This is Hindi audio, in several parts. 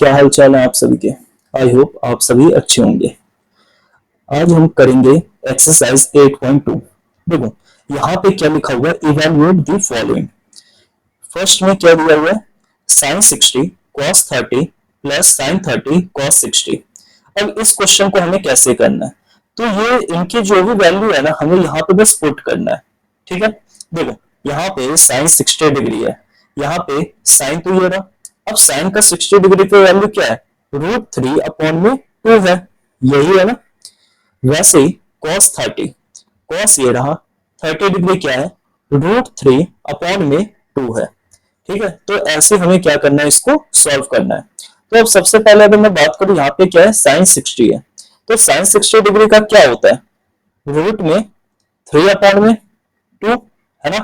क्या हाल चाल है आप सभी के। आई होप आप सभी अच्छे होंगे। आज हम करेंगे एक्सरसाइज 8.2। देखो यहाँ पे क्या लिखा हुआ है, इवेलुएट द फॉलोइंग। फर्स्ट में क्या दिया हुआ है, sine 60 cos 30 plus sine 30 cos 60। अब इस क्वेश्चन को हमें कैसे करना है, तो ये इनकी जो भी वैल्यू है ना, हमें यहाँ पे बस पुट करना है। ठीक है, देखो यहाँ पे साइन 60 डिग्री है, यहाँ पे साइन तो ये रहा। अब साइन का 60 डिग्री पे वैल्यू क्या है, √3/2 है, यही है ना। वैसे ही कॉस 30, कॉस ये रहा, 30 डिग्री क्या है, √3/2 है। ठीक है, तो ऐसे हमें क्या करना है, इसको सॉल्व करना है। तो अब सबसे पहले अगर मैं बात करूं, यहाँ पे क्या है, साइन 60 है, तो साइन 60 डिग्री का क्या होता है, रूट में 3/2 है ना।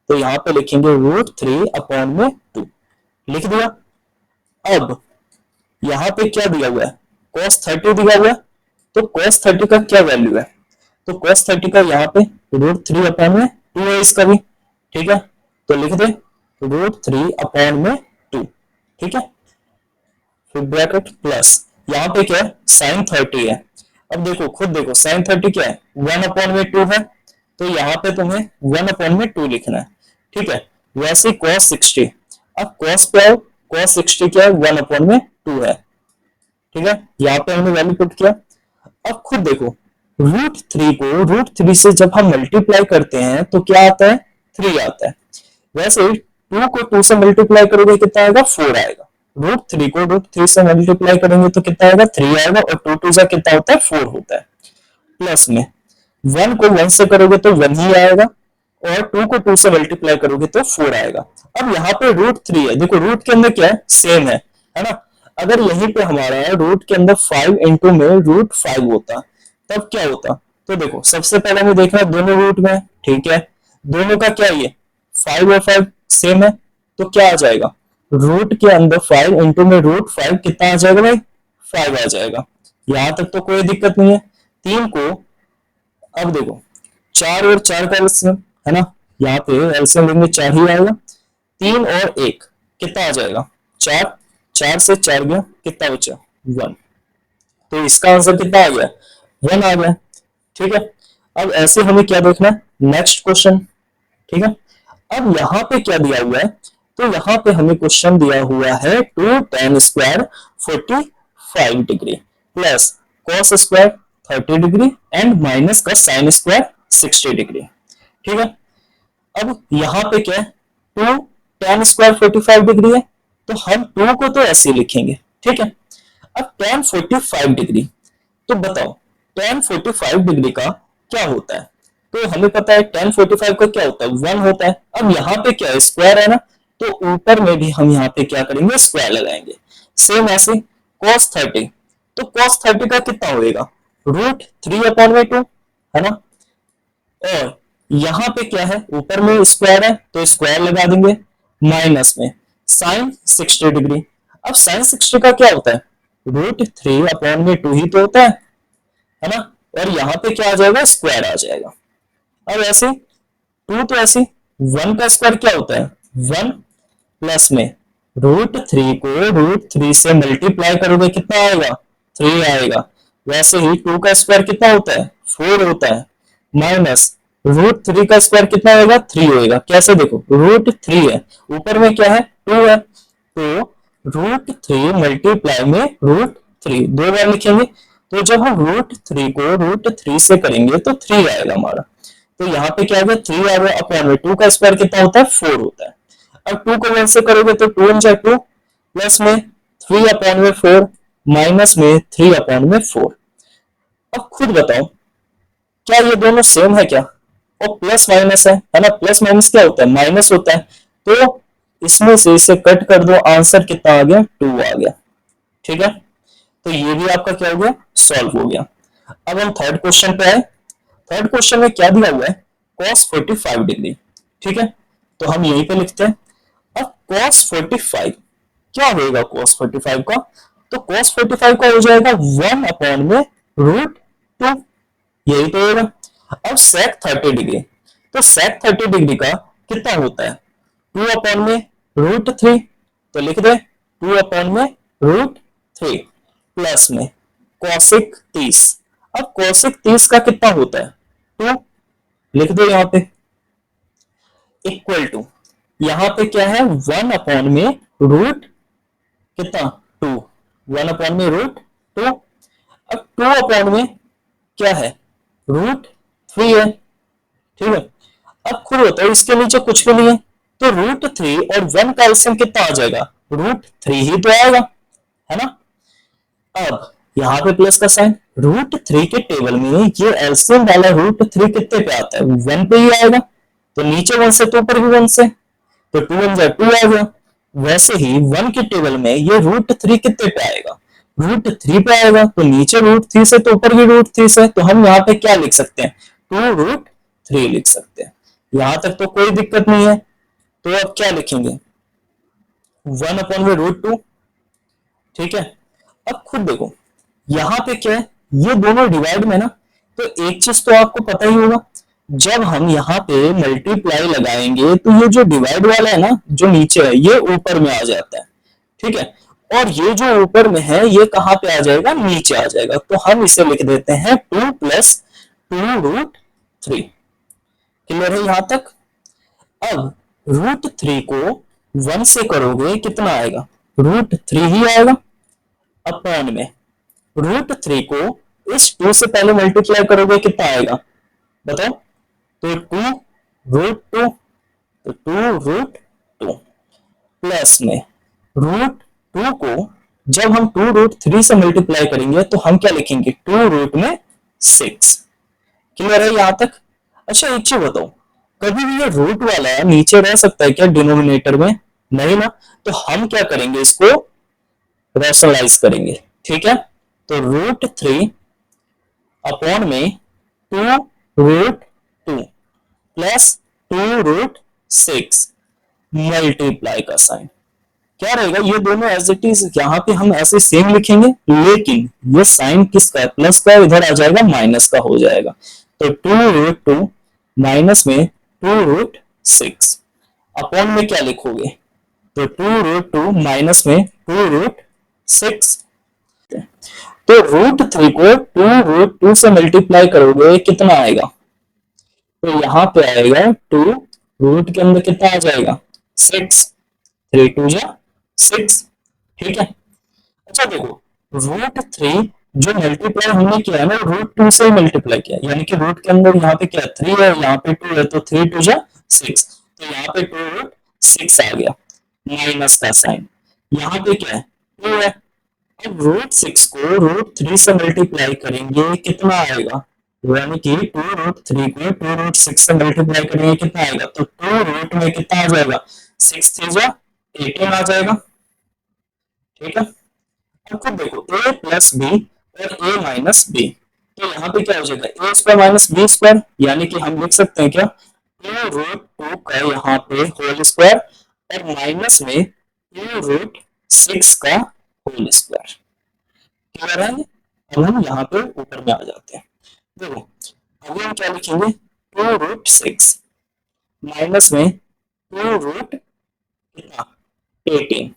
तो यहाँ पे लिखेंगे √3/2, लिख दिया। अब यहाँ पे क्या दिया हुआ है, cos 30 दिया हुआ है, तो cos 30 का क्या वैल्यू है, तो cos 30 का यहाँ पे √3/2 है इसका भी। ठीक है, तो लिख दे √3/2। ठीक है, फिर ब्रैकेट प्लस यहाँ पे क्या है, साइन 30 है। अब देखो खुद देखो, साइन 30 क्या है, 1/2 है, तो यहाँ पे तुम्हें 1/2 लिखना है। ठीक है, वैसे cos 60, अब cos पे आओ, cos 60 क्या है, 1/2 है। ठीक है, यहाँ पे हमने वैल्यू पुट किया। अब खुद देखो, √3 को √3 से जब हम मल्टीप्लाई करते हैं तो क्या आता है, 3 आता है। वैसे 2 को 2 से मल्टीप्लाई करोगे कितना आएगा, 4 आएगा। √3 को √3 से मल्टीप्लाई करेंगे तो कितना आएगा, 3 आएगा, और 2 2 से कितना होता है, 4 होता है। प्लस में 1 को 1 से करोगे तो 1 ही आएगा, और 2 को 2 से मल्टीप्लाई करोगे तो 4 आएगा। अब यहाँ पे √3 है, देखो रूट के अंदर क्या है, सेम है ना। अगर यहीं पे हमारा रूट के अंदर 5 इंटू में √5 होता, तब क्या होता। तो देखो सबसे पहले हमें देखना दोनों रूट में, ठीक है, दोनों का क्या, ये 5 और 5 सेम है, तो क्या आ जाएगा, रूट के अंदर 5 इंटू में √5 कितना आ जाएगा भाई, 5 आ जाएगा। यहां तक तो कोई दिक्कत नहीं है। 3 को, अब देखो 4 और 4 का एलसीएम है ना, यहाँ पे एलसीएम लेंगे 4 ही आएगा। 3 और 1 कितना आ जाएगा, 4, 4 से 4 गया, कितना बचा, 1। तो इसका आंसर कितना आ गया, 1 आ गया। ठीक है, अब ऐसे हमें क्या देखना है, नेक्स्ट क्वेश्चन। ठीक है, अब यहाँ पे क्या दिया हुआ है, तो यहाँ पे हमें क्वेश्चन दिया हुआ है 2 tan square 45 degree plus cos square 30 degree and minus का साइन स्क्वायर 60 डिग्री। ठीक है, अब यहाँ पे क्या है, 2 tan स्क्वायर 45 डिग्री है, तो हम 2 को तो ऐसे ही लिखेंगे। ठीक है, अब tan 45 डिग्री, तो बताओ tan 45 डिग्री का क्या होता है, तो हमें पता है tan 45 का क्या होता है, 1 होता है। अब यहाँ पे क्या है, स्क्वायर है ना, तो ऊपर में भी हम यहाँ पे क्या करेंगे, स्क्वायर लगाएंगे। सेम ऐसे cos 30, तो cos 30 का कितना होएगा, √3/2 है ना। और यहाँ पे क्या है, ऊपर में स्क्वायर है तो स्क्वायर लगा देंगे, माइनस में साइन 60 डिग्री। अब साइन 60 का क्या होता है, √3/2 ही तो होता है ना। और यहाँ पे क्या आ जाएगा, स्क्वायर आ जाएगा। अब ऐसे 2 तो ऐसे 1 का स्क्वायर क्या होता है, 1, प्लस में √3 को √3 से मल्टीप्लाई करोगे कितना आएगा, 3 आएगा। वैसे ही 2 का स्क्वायर कितना होता है, 4 होता है, माइनस √3 का स्क्वायर कितना होगा, 3 होएगा। कैसे देखो, √3 है, ऊपर में क्या है, 2 है, तो √3 मल्टीप्लाई में √3 दो बार लिखेंगे, तो जब हम √3 को √3 से करेंगे तो 3 आएगा हमारा। तो यहाँ पे क्या आ गया, 3 आ गया, अपॉन में 2 का स्क्वायर कितना होता है, 4 होता है। अब 2 को 1 से करोगे तो 2 × 2 प्लस में 3/4 माइनस में 3/4। अब खुद बताओ क्या ये दोनों सेम है क्या, और प्लस माइनस है ना, प्लस माइनस क्या होता है, माइनस होता है। तो इसमें से इसे कट कर दो, आंसर कितना आ गया, 2 आ गया। ठीक है, तो ये भी आपका क्या हो गया, सॉल्व हो गया। अब हम थर्ड क्वेश्चन पे आए। थर्ड क्वेश्चन में क्या दिया हुआ है, cos 45 डिग्री। ठीक है, तो हम यहीं पे लिखते हैं। अब cos 45 क्या होगा, cos 45 का, तो cos 45 का हो जाएगा 1/√2, यही तो होगा। अब sec 30 डिग्री, तो sec 30 डिग्री का कितना होता है, 2/√3, तो लिख दे रूट 3 प्लस में कॉसिक 30। अब कॉसिक 30 का कितना होता है 2, लिख दो यहाँ पे, इक्वल टू, यहाँ पे क्या है 1 अपॉन में रूट कितना 2, 1 अपॉन में रूट 2। अब 2 अपॉन में क्या है रूट 3 है, ठीक है। अब खुद होता है इसके नीचे कुछ भी नहीं है, तो रूट 3 और 1 का एलसीएम कितना आ जाएगा रूट 3 ही तो आएगा, है ना। अब यहाँ पे प्लस का साइन, रूट 3 के टेबल में ये एलसीएम वाला रूट 3 कितने पे आता है 1 पे ही आएगा, तो नीचे 1 से तो ऊपर भी 1 से, तो 2 1 जा 2 आ गया। वैसे ही 1 के टेबल में ये रूट 3 कितने पे आएगा रूट 3 पे आएगा, तो नीचे रूट 3 से तो ऊपर भी रूट 3 से, तो हम यहाँ पे क्या लिख सकते हैं 2 रूट 3 लिख सकते हैं। यहां तक तो कोई दिक्कत नहीं है। तो अब क्या लिखेंगे 1 अपॉन में रूट 2, ठीक है। अब खुद देखो यहाँ पे क्या है, ये दोनों डिवाइड में ना, तो एक चीज तो आपको पता ही होगा, जब हम यहाँ पे मल्टीप्लाई लगाएंगे तो ये जो डिवाइड वाला है ना जो नीचे है ये ऊपर में आ जाता है, ठीक है। और ये जो ऊपर में है ये कहाँ पे आ जाएगा नीचे आ जाएगा, तो हम इसे लिख देते हैं 2 प्लस 2 रूट 3। क्लियर है यहां तक। अब रूट 3 को 1 से करोगे कितना आएगा रूट 3 ही आएगा, अपॉन में रूट 3 को इस 2 से पहले मल्टीप्लाई करोगे कितना आएगा बताओ, तो 2 रूट 2, तो 2 रूट 2 प्लस में रूट 2 को जब हम 2 रूट 3 से मल्टीप्लाई करेंगे तो हम क्या लिखेंगे 2 रूट में 6। क्लियर है यहां तक। अच्छा एक चीज बताओ, कभी भी ये रूट वाला नीचे रह सकता है क्या डिनोमिनेटर में, नहीं ना, तो हम क्या करेंगे इसको रैशनलाइज करेंगे, ठीक है। तो रूट 3 अपॉन में 2 रूट 2 प्लस 2 रूट 6 मल्टीप्लाई का साइन क्या रहेगा, ये दोनों एज इट इज यहाँ पे हम ऐसे सेम लिखेंगे, लेकिन ये साइन किसका है प्लस का, इधर आ जाएगा माइनस का हो जाएगा। तो 2 रूट 2 माइनस में 2 रूट 6 अपॉन में क्या लिखोगे, तो 2 रूट 2 माइनस में 2 रूट 6। तो रूट 3 को 2 रूट 2 से मल्टीप्लाई करोगे कितना आएगा, तो यहाँ पे आएगा 2 रूट के अंदर कितना आ जाएगा 6, 3 2 जा 6, ठीक है। अच्छा देखो रूट 3 जो मल्टीप्लाई हमने किया है ना रूट 2 से मल्टीप्लाई किया, यानी कि रूट के अंदर यहाँ पे क्या 3 है यहाँ पे 2 है, तो 3 2 जा 6, तो यहाँ पे 2 रूट 6 आ गया, माइनस का साइन, यहाँ पे क्या है 2 है। अब रूट 6 को रूट 3 से मल्टीप्लाई करेंगे कितना आएगा, यानी कि 2 रूट 3 को 2 रूट 6 से मल्टीप्लाई करेंगे कितना आएगा, तो 2 रूट में कितना आ जाएगा 6 3 जा 18 आ जाएगा, ठीक है। अब खुद देखो a प्लस बी और a माइनस बी, तो यहाँ पे क्या हो जाएगा a square minus B square, यानी कि हम लिख सकते हैं क्या 2 रूट 2 का यहाँ पे होल स्क्वायर और माइनस में 2 रूट 6 का होल स्क्वायर। क्लियर है। अब हम यहाँ पे ऊपर में आ जाते हैं, देखो अभी हम क्या लिखेंगे 2 रूट 6 माइनस में 2 रूट कितना 18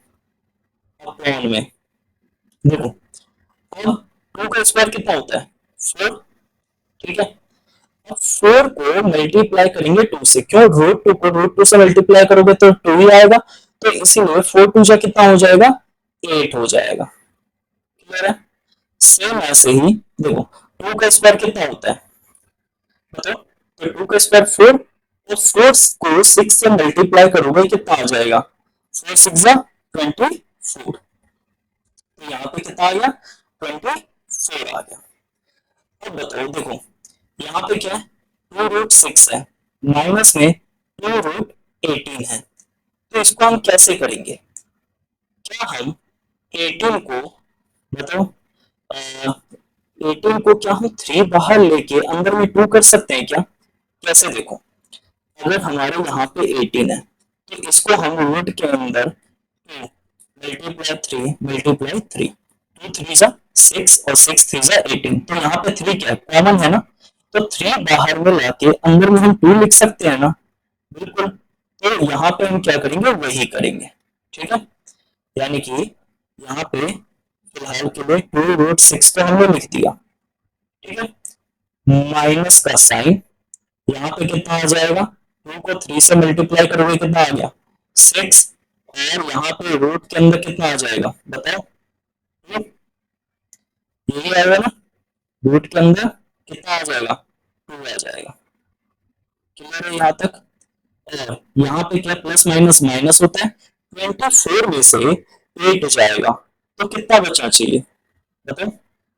अपॉन में, देखो अब 2 का स्क्वायर कितना होता है 4, ठीक है। अब 4 को मल्टीप्लाई करेंगे 2 से, क्यों रूट 2 को रूट 2 से मल्टीप्लाई करोगे तो 2 ही आएगा, तो इसीलिए 4 2 जा कितना हो जाएगा 8 हो जाएगा। क्लियर है। सेम ऐसे ही देखो 2 का स्क्वायर कितना होता है बताओ, तो 2 का स्क्वायर 4, तो 4 को 6 से मल्टीप्लाई करोगे कितना आ जाएगा 4 6 जा 24, तो यहाँ पे कितना आ गया 24 आ गया। अब बताओ देखो यहाँ पे क्या है 2 रूट 6 है माइनस में 2 रूट 18 है, तो इसको हम कैसे करेंगे, क्या हम 18 को बताओ 18 को क्या हम 3 बाहर लेके अंदर में 2 कर सकते हैं क्या, कैसे देखो अगर हमारे यहाँ पे 18 है तो इसको हम रूट के अंदर 2 मल्टीप्लाई 3 मल्टीप्लाई 3, 2 3 जा 6 और 6 3 जा 18, तो यहाँ पे 3 क्या है कॉमन है ना, तो 3 बाहर में लाके अंदर में हम 2 लिख सकते हैं ना, बिल्कुल। तो यहाँ पे हम क्या करेंगे वही करेंगे, ठीक है। यानी कि यहाँ पे फिलहाल के लिए 2√6 तो हमने लिख दिया, ठीक है। माइनस का साइन, यहाँ पे कितना आ जाएगा, 2 को 3 से मल्टीप्लाई करोगे कितना आ गया 6, और यहाँ पे रूट के अंदर कितना आ जाएगा बताओ, यही आएगा ना, रूट के अंदर कितना आ जाएगा 2 आ जाएगा। क्लियर है यहाँ तक। और यहाँ पे क्या प्लस माइनस माइनस होता है, 24 में से 8 जाएगा तो कितना बचना चाहिए बताओ।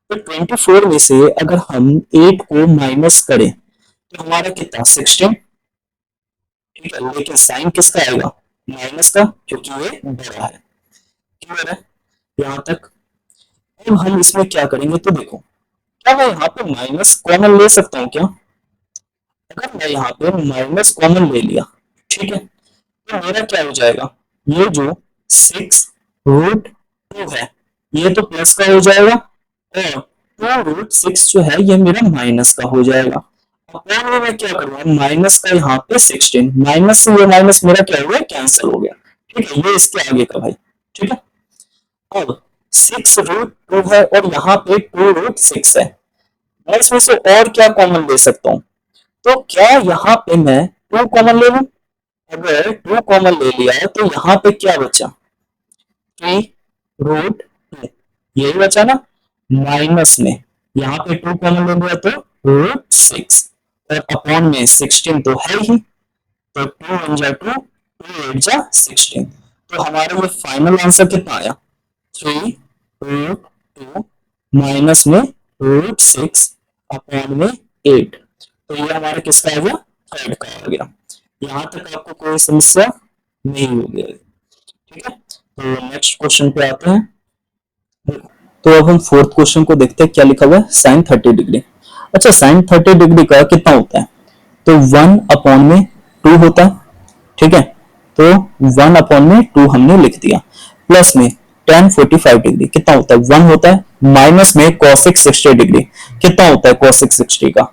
तो 24 में से अगर हम 8 को माइनस करें तो हमारा कितना 16, ठीक है, लेकिन साइन किसका आएगा माइनस का, क्योंकि ये बड़ा है। क्लियर है यहाँ तक। अब हम इसमें क्या करेंगे, तो देखो क्या मैं यहाँ पे माइनस कॉमन ले सकता हूँ क्या, अगर मैं यहाँ पे माइनस कॉमन ले लिया, ठीक है, तो मेरा क्या हो जाएगा, ये जो 6√2 है ये तो प्लस का हो जाएगा, और 2√6 जो है ये मेरा माइनस का हो जाएगा। अपॉन में मैं क्या करूंगा, माइनस का यहाँ पे 16, माइनस से ये माइनस मेरा क्या हो गया कैंसिल हो गया, ठीक है, ये इसके आगे का भाई, ठीक है। अब 6√2 है और यहाँ पे 2√6 है, मैं इसमें से और क्या कॉमन ले सकता हूँ, तो क्या यहाँ पे मैं 2 कॉमन ले लूं, अगर 2 कॉमन ले लिया तो यहाँ पे क्या बचा 3√2, यही बचा ना, माइनस में यहाँ पे 2 कॉमन ले लिया तो √6, और अपॉन में 16 तो है ही, तो 2 1 जा 2, 2 8 जा 16, तो हमारा ये फाइनल आंसर कितना आया 3√2 माइनस में √6 अपॉन में 8, तो ये हमारा किसका आ गया थर्ड का आ गया। यहाँ तक आपको कोई समस्या नहीं होगी, ठीक है। तो नेक्स्ट क्वेश्चन पे आते हैं। तो अब हम फोर्थ क्वेश्चन को देखते हैं, क्या लिखा हुआ है साइन 30 डिग्री। अच्छा, साइन 30 डिग्री का कितना होता है, तो 1/2 होता है, ठीक है, तो 1/2 हमने लिख दिया, प्लस में tan 45 डिग्री कितना होता है 1 होता है, माइनस में cosec 60 डिग्री कितना होता है cosec 60 का,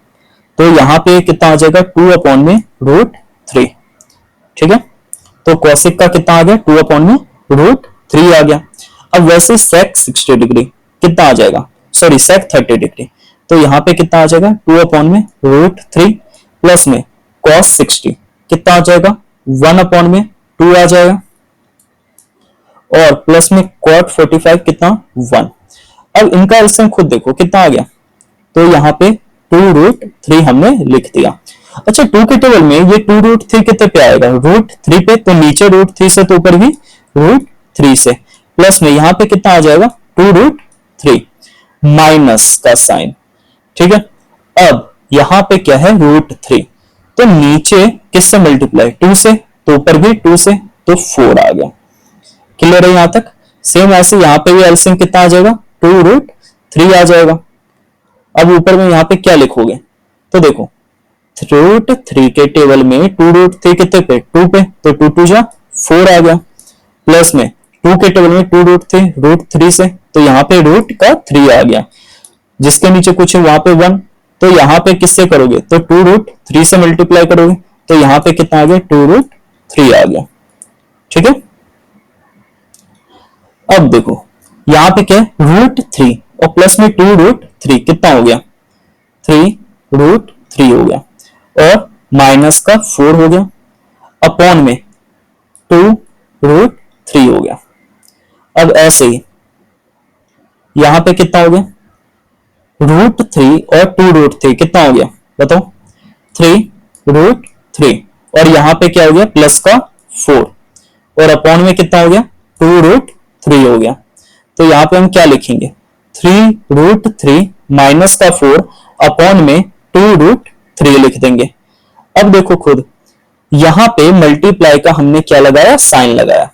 तो यहाँ पे कितना आ जाएगा 2/√3, ठीक है, तो cosec का कितना आ गया 2/√3 आ गया। अब वैसे sec 60 डिग्री कितना आ जाएगा, सॉरी sec 30 डिग्री, तो यहाँ पे कितना आ जाएगा 2/√3 प्लस में cos 60 कितना आ जाएगा 1/2 आ जाएगा, और प्लस में cot 45 कितना 1। अब इनका एलसीएम खुद देखो कितना आ गया, तो यहाँ पे 2√3 हमने लिख दिया। अच्छा, 2 के टेबल में ये 2√3 कितने पे आएगा √3 पे, तो नीचे √3 से तो ऊपर भी √3 से, प्लस में यहाँ पे कितना आ जाएगा 2√3 माइनस का साइन, ठीक है। अब यहाँ पे क्या है √3, तो नीचे किससे मल्टीप्लाई 2 से, तो ऊपर भी 2 से, तो 4 आ गया। क्लियर है यहाँ तक। सेम ऐसे यहाँ पे भी एलसीएम कितना आ जाएगा 2√3 आ जाएगा। अब ऊपर में यहाँ पे क्या लिखोगे, तो देखो √3 के टेबल में 2√3 कितने पे 2 पे, तो 2 2 जा 4 आ गया, प्लस में 2 के टेबल में 2√3 √3 से, तो यहाँ पे रूट का 3 आ गया, जिसके नीचे कुछ है वहां पे 1, तो यहाँ पे किससे करोगे, तो 2√3 से मल्टीप्लाई करोगे, तो यहाँ पे कितना आ गया 2√3 आ गया, ठीक है। अब देखो यहाँ पे क्या है √3 और प्लस में 2√3 कितना हो गया 3√3 हो गया, और माइनस का 4 हो गया, अपॉन में 2√3 हो गया। अब ऐसे ही यहां पे कितना हो गया √3 और 2√3 कितना हो गया बताओ 3√3, और यहां पे क्या हो गया प्लस का 4, और अपॉन में कितना हो गया 2√3 हो गया। तो यहाँ पे हम क्या लिखेंगे 3√3 माइनस का 4 अपॉन में 2√3 लिख देंगे। अब देखो खुद यहाँ पे मल्टीप्लाई का हमने क्या लगाया साइन लगाया,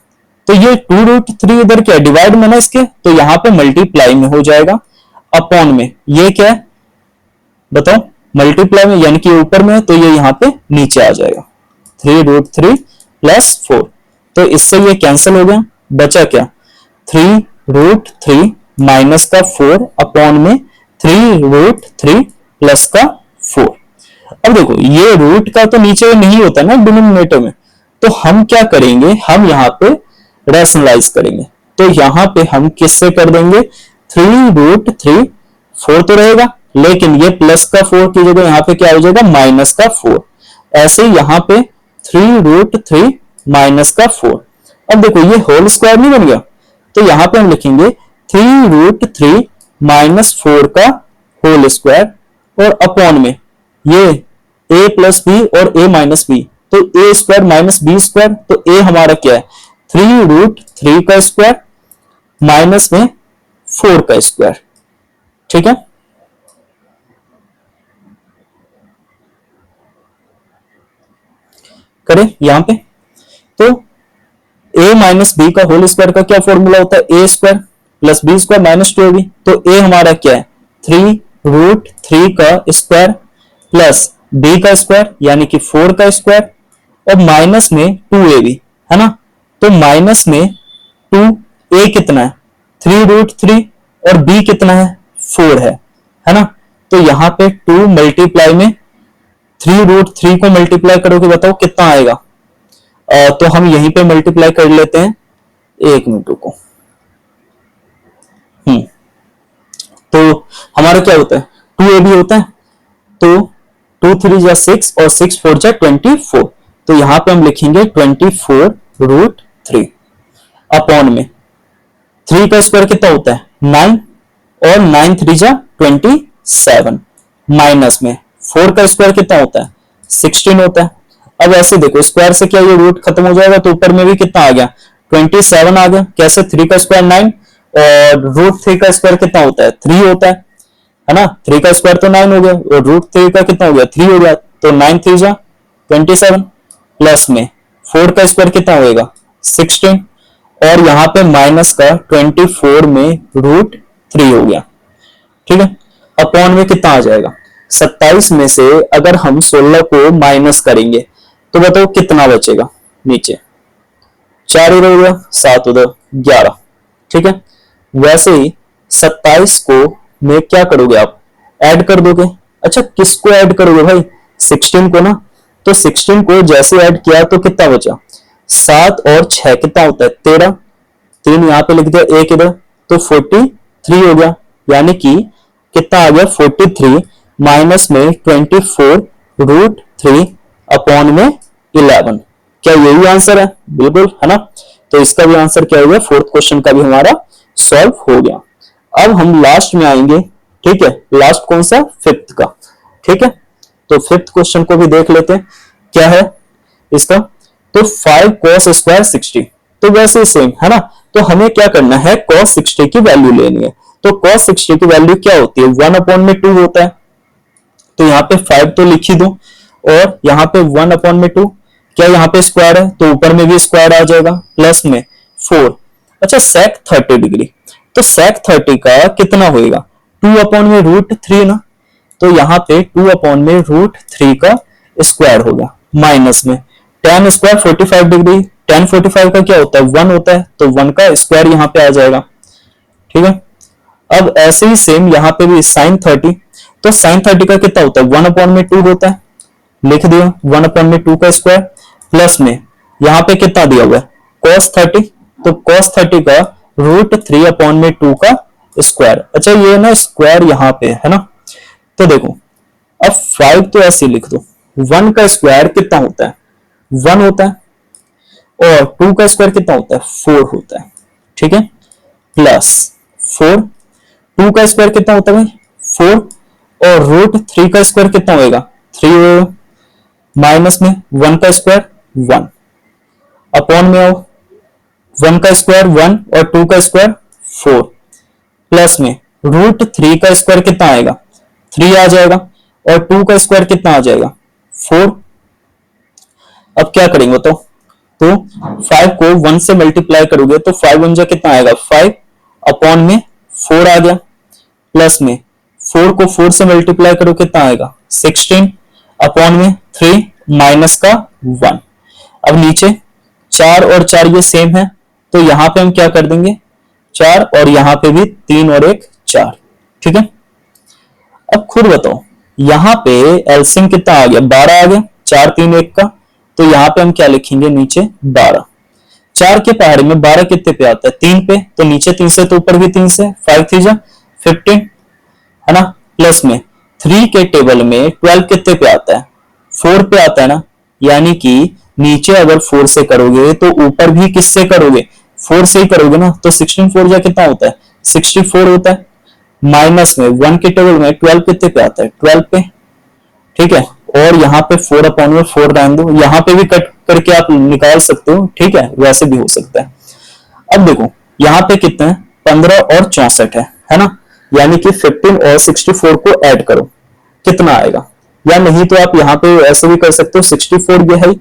तो ये 2√3 इधर क्या डिवाइड में ना इसके, तो यहाँ पे मल्टीप्लाई में हो जाएगा, अपॉन में ये क्या है बताओ मल्टीप्लाई में, यानी कि ऊपर में है तो ये यहाँ पे नीचे आ जाएगा 3√3 प्लस 4, तो इससे ये कैंसिल हो गया, बचा क्या 3√3 माइनस का 4 अपॉन में 3√3 प्लस का 4। अब देखो ये रूट का तो नीचे नहीं होता ना डिनोमिनेटर में, तो हम क्या करेंगे हम यहाँ पे रैशनलाइज करेंगे, तो यहाँ पे हम किससे कर देंगे, 3√3, 4 तो रहेगा, लेकिन ये प्लस का 4 की जगह यहाँ पे क्या हो जाएगा, माइनस का 4। ऐसे यहाँ पे 3√3 माइनस का 4। अब देखो ये होल स्क्वायर नहीं बन गया, तो यहाँ पे हम लिखेंगे 3√3 माइनस 4 का होल स्क्वायर और अपॉन में ये a प्लस बी और a माइनस बी, तो a square minus B square, तो a हमारा क्या है 3√3 का स्क्वायर माइनस में 4 का स्क्वायर। ठीक है, करें यहां पे, तो a माइनस बी का होल स्क्वायर का क्या फॉर्मूला होता है, a square plus B square minus 2ab, तो a हमारा क्या है 3√3 का स्क्वायर प्लस b का स्क्वायर यानी कि 4 का स्क्वायर और माइनस में 2ab है ना, तो माइनस में 2, a कितना है 3√3 और b कितना है 4 है ना, तो यहाँ पे 2 मल्टीप्लाई में 3√3 को मल्टीप्लाई करोगे, बताओ कितना आएगा, तो हम यहीं पे मल्टीप्लाई कर लेते हैं, 1 मिनट को। तो हमारा क्या होता है 2ab होता है, तो 2 3 जा 6 और 6 4 जा 24, तो यहां पे हम लिखेंगे 24√3 अपॉन में 3 का स्क्वायर कितना होता है 9 और 9 3 जा 27 माइनस में 4 का स्क्वायर कितना होता है 16 होता है। अब ऐसे देखो स्क्वायर से क्या ये रूट खत्म हो जाएगा, तो ऊपर में भी कितना आ गया 27 आ गया, कैसे 3 का स्क्वायर 9 और √3 का स्क्वायर कितना होता है 3 होता है ना, 3 का स्क्वायर तो 9 हो गया और √3 का कितना हो गया 3 हो गया, तो 9 3 जा 27 प्लस में 4 का स्क्वायर कितना होएगा 16 और यहाँ पे माइनस का 24 में √3 हो गया। ठीक है, अपॉन में कितना आ जाएगा 27 में से अगर हम 16 को माइनस करेंगे तो बताओ कितना बचेगा, नीचे 4 इधर हो गया 7 उधर 11। ठीक है, वैसे ही 27 को में क्या करोगे आप ऐड कर दोगे, अच्छा किसको ऐड करोगे भाई 16 को ना, तो 16 को जैसे ऐड किया तो कितना बचा 7 और 6 कितना होता है 13, 3 यहाँ पे लिख दिया 1 इधर, तो 43 हो गया, यानी कि कितना आ गया 43 माइनस में 24√3 अपॉन में 11। क्या यही आंसर है, बिल्कुल है ना, तो इसका भी आंसर क्या हो गया, फोर्थ क्वेश्चन का भी हमारा सॉल्व हो गया। अब हम लास्ट में आएंगे, ठीक है, लास्ट कौन सा फिफ्थ का। ठीक है, तो फिफ्थ क्वेश्चन को भी देख लेते हैं क्या है इसका, तो 5 cos स्क्वायर 60, तो वैसे सेम है ना, तो हमें क्या करना है cos 60 की वैल्यू लेनी है, तो cos 60 की वैल्यू क्या होती है 1/2 होता है, तो यहाँ पे 5 तो लिख ही दो और यहाँ पे 1/2, क्या यहाँ पे स्क्वायर है तो ऊपर में भी स्क्वायर आ जाएगा प्लस में 4। अच्छा sec 30 डिग्री, तो sec 30 का कितना होएगा 2/√3 ना, तो यहाँ पे 2/√3 का स्क्वायर होगा माइनस में tan स्क्वायर 45 डिग्री, tan 45 का क्या होता है 1 होता है, तो 1 का स्क्वायर यहाँ पे आ जाएगा। ठीक है, अब ऐसे ही सेम यहाँ पे भी sin 30, तो sin 30 का कितना होता है 1/2 होता है, लिख दिया 1/2 का स्क्वायर प्लस में यहाँ पे कितना दिया हुआ है cos 30, तो cos 30 का √3/2 का स्क्वायर। अच्छा ये ना स्क्वायर यहाँ पे है ना, तो देखो अब 5 तो ऐसे लिख दो, 1 का स्क्वायर कितना होता है 1 होता है और 2 का स्क्वायर कितना होता है 4 होता है। ठीक है, प्लस 4, 2 का स्क्वायर कितना होता है भाई 4 और √3 का स्क्वायर कितना होएगा 3 होगा, माइनस में 1 का स्क्वायर 1 अपॉन में आओ 1 का स्क्वायर 1 और 2 का स्क्वायर 4 प्लस में √3 का स्क्वायर कितना आएगा 3 आ जाएगा और 2 का स्क्वायर कितना आ जाएगा 4। अब क्या करेंगे तो 5 को 1 से मल्टीप्लाई करोगे तो 5 1 जा कितना आएगा 5 अपॉन में 4 आ गया, प्लस में 4 को 4 से मल्टीप्लाई करो कितना आएगा 16 अपॉन में 3 माइनस का 1। अब नीचे 4 और 4 ये सेम है, तो यहां पे हम क्या कर देंगे 4 और यहां पे भी 3 और 1 4। ठीक है, अब खुद बताओ यहां पे एलसीएम कितना आ गया 12 आ गया, 4 3 1 का, तो यहां पे हम क्या लिखेंगे नीचे 12। 4 के पहाड़े में 12 कितने पे आता है? 3 पे, तो नीचे 3 से तो ऊपर भी 3 से, 5 3 जा 15, है ना। प्लस में 3 के टेबल में 12 कितने पे आता है? 4 पे आता है ना। यानी कि नीचे अगर 4 से करोगे तो ऊपर भी किससे करोगे? 4 से ही करोगे ना। तो 16 4 जा कितना होता है? 64 होता है। माइनस में 1 के टेबल में 12 कितने पे आता है? 12 पे, ठीक है। और यहाँ पे 4 अपॉन में 4 रहने दो, यहाँ पे भी कट करके आप निकाल सकते हो, ठीक है, वैसे भी हो सकता है। अब देखो यहाँ पे कितने हैं? 15 और 64 है ना। यानी कि 15 और 64 को ऐड करो, कितना आएगा? या नहीं तो आप यहाँ पे ऐसे भी कर सकते हो, 64 ये है,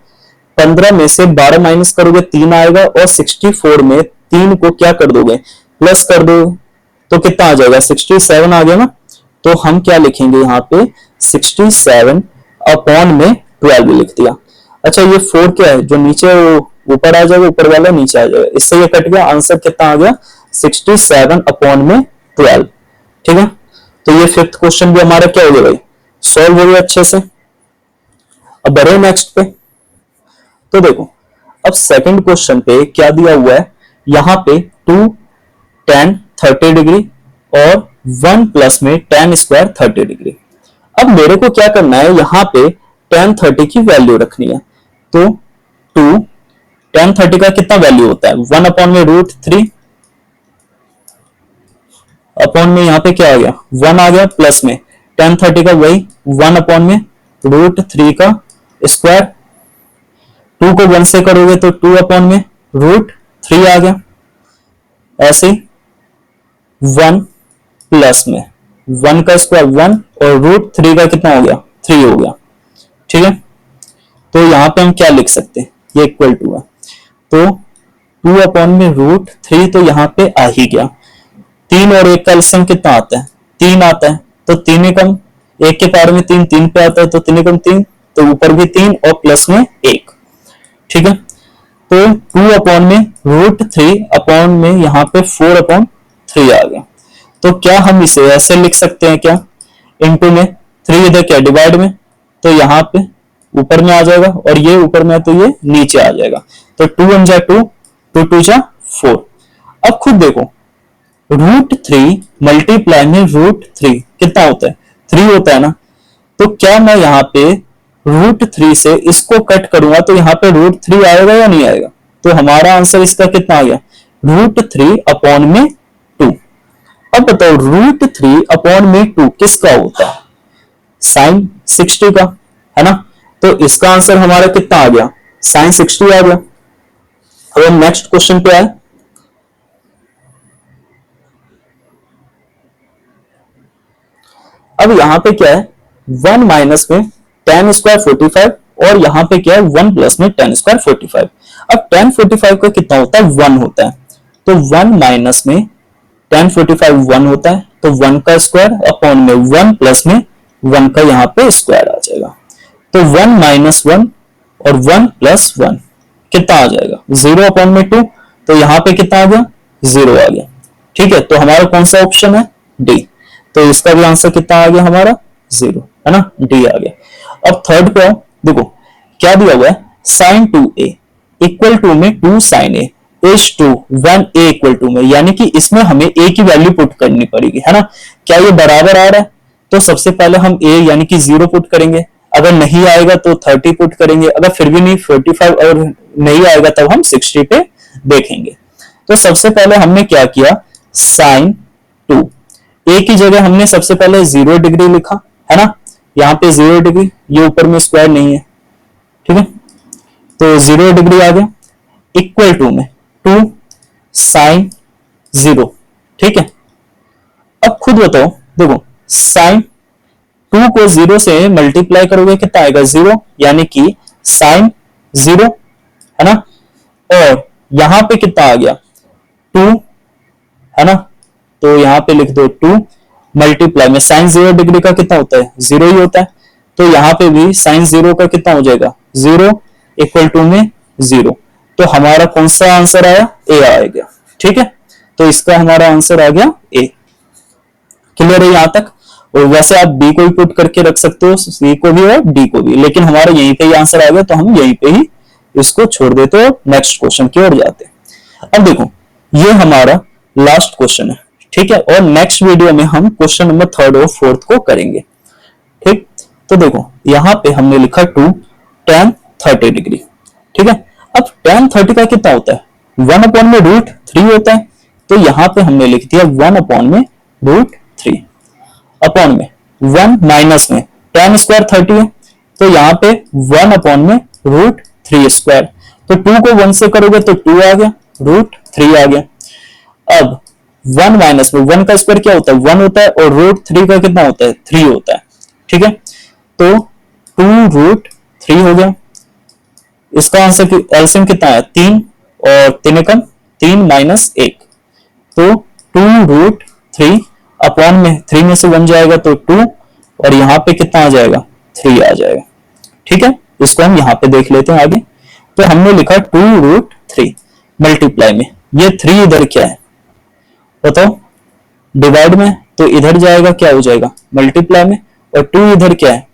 15 में से 12 माइनस करोगे 3 आएगा, और 64 में 3 को क्या कर दोगे? प्लस कर दो, तो कितना आ जाएगा? 67 आ गया ना। तो हम क्या लिखेंगे यहाँ पे? 67 अपॉन में 12 लिख दिया। अच्छा ये 4 क्या है? जो नीचे ऊपर आ जाएगा, ऊपर वाला नीचे आ जाएगा, इससे ये कट गया। आंसर कितना आ गया? 67 अपॉन में 12, ठीक है। तो ये 5th क्वेश्चन भी हमारा क्या हो गया भाई? सॉल्व हो गया अच्छे से। अब बढ़े नेक्स्ट पे। तो देखो अब सेकंड क्वेश्चन पे क्या दिया हुआ है? यहाँ पे 2 tan 30 डिग्री और 1 प्लस में tan स्क्वायर 30 डिग्री। अब मेरे को क्या करना है? यहाँ पे tan 30 की वैल्यू रखनी है। तो 2 tan 30 का कितना वैल्यू होता है? 1 अपॉन में √3 अपॉन में यहाँ पे क्या आ गया? 1 आ गया, प्लस में tan 30 का वही 1 अपॉन में √3 का स्क्वायर। 2 को 1 से करोगे तो 2 अपॉन में √3 आ गया। ऐसे 1 प्लस में 1 का स्क्वायर 1 और √3 का कितना हो गया? 3 हो गया, ठीक है। तो यहाँ पे हम क्या लिख सकते हैं? ये इक्वल टू है, तो 2 अपॉन में √3 तो यहाँ पे आ ही गया। 3 और 1 का एलसीएम कितना आता है? 3 आता है, तो 3 एकम 1 के पावर में 3 3 पे आता है, तो 3 एकम 3, तो ऊपर भी 3 और प्लस में 1, ठीक है। तो 2 अपॉन में √3 अपॉन में यहाँ पे 4 अपॉन 3 आ गया। तो क्या हम इसे ऐसे लिख सकते हैं क्या? इनटू में 3 इधर क्या डिवाइड में, तो यहाँ पे ऊपर में आ जाएगा, और ये ऊपर में है तो ये नीचे आ जाएगा। तो 2 1 जा 2, 2 2 जा 4। अब खुद देखो √3 मल्टीप्लाई में √3 कितना होता है? 3 होता है ना। तो क्या मैं यहाँ पे √3 से इसको कट करूंगा तो यहाँ पे √3 आएगा या नहीं आएगा? तो हमारा आंसर इसका कितना आ गया? √3 अपॉन में 2। अब बताओ √3 अपॉन में 2 किसका होता है? साइन 60 का, है ना। तो इसका आंसर हमारा कितना आ गया? साइन 60 आ गया। अब हम नेक्स्ट क्वेश्चन पे आए। अब यहाँ पे क्या है? 1 माइनस में tan स्क्वायर 45, और यहाँ पे क्या है? 1 प्लस में tan स्क्वायर 45। अब tan 45 का कितना होता है? 1 होता है, तो 1 माइनस में tan 45 1 होता है, तो 1 का स्क्वायर अपॉन में 1 प्लस में 1 का यहाँ पे स्क्वायर आ जाएगा। तो 1 माइनस 1 और 1 प्लस 1 कितना आ जाएगा? 0 अपॉन में 2, तो यहाँ पे कितना आ गया? 0 आ गया, ठीक है। तो हमारा कौन सा ऑप्शन है? डी। तो इसका भी आंसर कितना आ गया हमारा? 0, है ना, डी आ गया। अब थर्ड पे आओ, देखो क्या दिया हुआ है? sin 2a इक्वल टू में 2 sin a is to 1a equal to में, यानी कि इसमें हमें a की वैल्यू पुट करनी पड़ेगी, है ना। क्या ये बराबर आ रहा है? तो सबसे पहले हम a यानी कि 0 पुट करेंगे, अगर नहीं आएगा तो 30 पुट करेंगे, अगर फिर भी नहीं 45 और नहीं आएगा तब हम 60 पे देखेंगे। तो सबसे पहले हमने क्या किया? sin 2 a की जगह हमने सबसे पहले 0 डिग्री लिखा, है ना। यहाँ पे 0 डिग्री, ये ऊपर में स्क्वायर नहीं है, ठीक है, तो 0 डिग्री आ गया, इक्वल टू में 2 sin 0, ठीक है। अब खुद बताओ, देखो sin 2 को 0 से मल्टीप्लाई करोगे कितना आएगा? 0, यानी कि sin 0, है ना। और यहां पे कितना आ गया? 2, है ना। तो यहाँ पे लिख दो 2 मल्टीप्लाई में sin 0 डिग्री का कितना होता है? 0 ही होता है, तो यहाँ पे भी sin 0 का कितना हो जाएगा? 0 इक्वल टू में 0। तो हमारा कौन सा आंसर आया? ए आ गया, ठीक है। तो इसका हमारा आंसर आ गया ए। क्लियर है यहां तक? और वैसे आप बी को भी पुट करके रख सकते हो, सी को भी और डी को भी, लेकिन हमारा यहीं पे ही आंसर आ गया तो हम यहीं पे ही इसको छोड़ देते हो, नेक्स्ट क्वेश्चन की ओर जाते हैं। अब देखो ये हमारा लास्ट क्वेश्चन है, ठीक है, और नेक्स्ट वीडियो में हम क्वेश्चन नंबर 3rd और 4th को करेंगे, ठीक। तो देखो यहाँ पे हमने लिखा 2 tan 30 डिग्री, ठीक है। अब tan 30 का कितना होता है, 1/√3 होता है, तो यहाँ पे हमने लिख दिया 1/√3 अपॉन में 1 माइनस में tan स्क्वायर 30 है, तो यहाँ पे 1/√3 स्क्वायर, तो 2 को 1 से करोगे तो 2 आ गया, √3 आ गया। अब 1 माइनस में 1 का स्क्वायर क्या होता है, 1 होता है, और √3 का कितना होता है, 3 होता है, ठीक है। तो 2√3 हो गया। इसका आंसर एलसीएम कितना है, 3 और 3 एकम 3 माइनस 1, तो 2√3 अपॉन में 3 में से 1 जाएगा तो 2, और यहाँ पे कितना आ जाएगा, 3 आ जाएगा, ठीक है। इसको हम यहाँ पे देख लेते हैं आगे। तो हमने लिखा 2√3 मल्टीप्लाई में, ये 3 इधर क्या है बताओ, डिवाइड में, तो इधर जाएगा क्या हो जाएगा, मल्टीप्लाई में, और 2 इधर क्या है,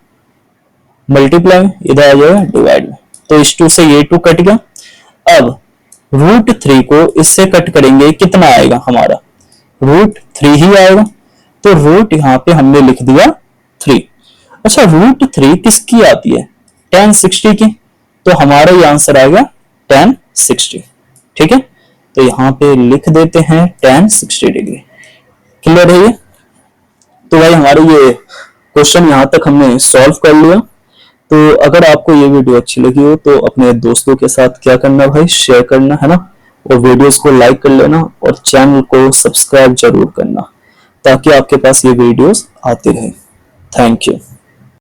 मल्टीप्लाई में, इधर आ जाएगा डिवाइड में, तो इस 2 से ये 2 कट गया। अब √3 को इससे कट करेंगे, कितना आएगा हमारा, √3 ही आएगा, तो रूट यहाँ पे हमने लिख दिया 3। अच्छा √3 किसकी आती है, tan 60 की, तो हमारा ये आंसर आएगा tan 60, ठीक है। तो यहाँ पे लिख देते हैं tan 60 डिग्री। क्लियर है ये? तो भाई हमारे ये क्वेश्चन यहाँ तक हमने सॉल्व कर लिया। तो अगर आपको ये वीडियो अच्छी लगी हो तो अपने दोस्तों के साथ क्या करना भाई, शेयर करना है ना, और वीडियोस को लाइक कर लेना, और चैनल को सब्सक्राइब जरूर करना, ताकि आपके पास ये वीडियोस आते रहे। Thank you.